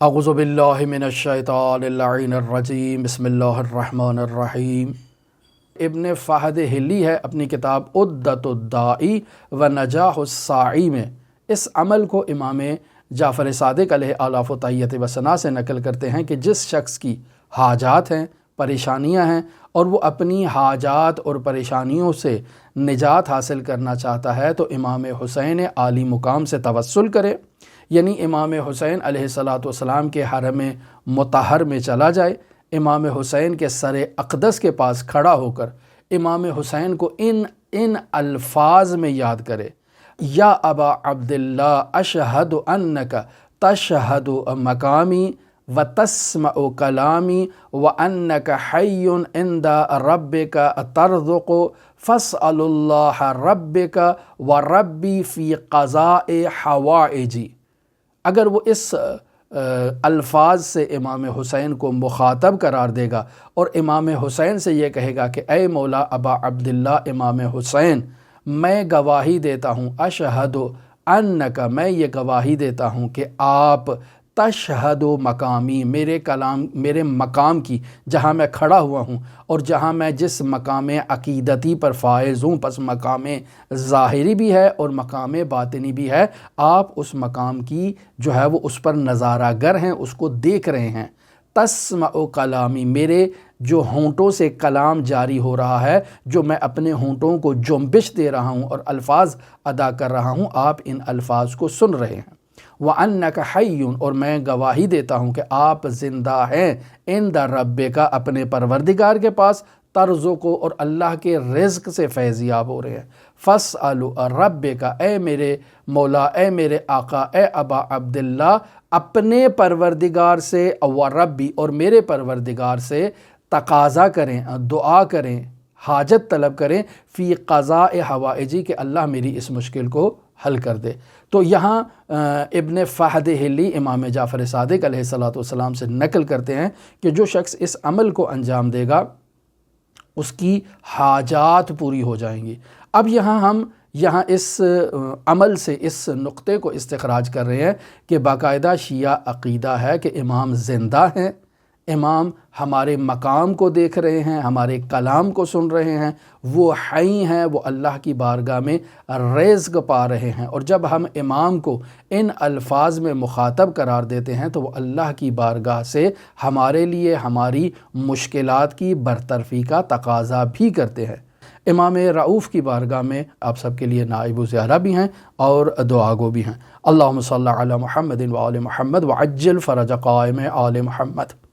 اعوذ باللہ من الشیطان اللعین الرجیم، بسم اللہ الرحمن الرحیم۔ ابن فہد حلی ہے اپنی کتاب عدۃ الداعی و نجاح الساعی میں اس عمل کو امام جعفر صادق علیہ آلاف و تحیت و ثنا سے نقل کرتے ہیں کہ جس شخص کی حاجات ہیں، پریشانیاں ہیں، اور وہ اپنی حاجات اور پریشانیوں سے نجات حاصل کرنا چاہتا ہے تو امام حسین عالی مقام سے توسل کرے، یعنی امام حسین علیہ السلام کے حرم مطہر میں چلا جائے، امام حسین کے سر اقدس کے پاس کھڑا ہو کر امام حسین کو ان الفاظ میں یاد کرے: یا ابا عبداللہ اشہد انک تشہد مقامی و تسمع کلامی و انک حی عند ربک ترزق فاسأل اللہ ربک و ربی فی قضاء حوائجی۔ اگر وہ اس الفاظ سے امام حسین کو مخاطب قرار دے گا اور امام حسین سے یہ کہے گا کہ اے مولا ابا عبداللہ امام حسین، میں گواہی دیتا ہوں، اشہد انک، میں یہ گواہی دیتا ہوں کہ آپ تشہد مقامی، میرے مقام کی، جہاں میں کھڑا ہوا ہوں اور جہاں میں جس مقام عقیدتی پر فائز ہوں، پس مقام ظاہری بھی ہے اور مقام باطنی بھی ہے، آپ اس مقام کی جو ہے وہ اس پر نظارہ گر ہیں، اس کو دیکھ رہے ہیں۔ تسمع کلامی، میرے جو ہونٹوں سے کلام جاری ہو رہا ہے، جو میں اپنے ہونٹوں کو جنبش دے رہا ہوں اور الفاظ ادا کر رہا ہوں، آپ ان الفاظ کو سن رہے ہیں۔ وَأَنَّكَ حَيٌّ، اور میں گواہی دیتا ہوں کہ آپ زندہ ہیں، عند ربک، اپنے پروردگار کے پاس، ترزق، اور اللہ کے رزق سے فیضیاب ہو رہے ہیں۔ فَاسْأَلُ رَبِّكَ، اے میرے مولا، اے میرے آقا، اے ابا عبداللہ، اپنے پروردگار سے، وَرَبِّ، اور میرے پروردگار سے تقاضا کریں، دعا کریں، حاجت طلب کریں، فی قضاء حوائجی، کہ اللہ میری اس مشکل کو حل کر دے۔ تو یہاں ابن فہد حلی امام جعفر صادق علیہ السلام سے نقل کرتے ہیں کہ جو شخص اس عمل کو انجام دے گا اس کی حاجات پوری ہو جائیں گی۔ اب ہم اس عمل سے اس نقطے کو استخراج کر رہے ہیں کہ باقاعدہ شیعہ عقیدہ ہے کہ امام زندہ ہیں، امام ہمارے مقام کو دیکھ رہے ہیں، ہمارے کلام کو سن رہے ہیں، وہ حی ہیں، وہ اللہ کی بارگاہ میں رزق پا رہے ہیں، اور جب ہم امام کو ان الفاظ میں مخاطب قرار دیتے ہیں تو وہ اللہ کی بارگاہ سے ہمارے لیے ہماری مشکلات کی برطرفی کا تقاضا بھی کرتے ہیں۔ امام رؤوف کی بارگاہ میں آپ سب کے لیے نائب و زیارہ بھی ہیں اور دعا گو بھی ہیں۔ اللہم صلی علی محمد و آل محمد وعجل فرج قائم آل محمد۔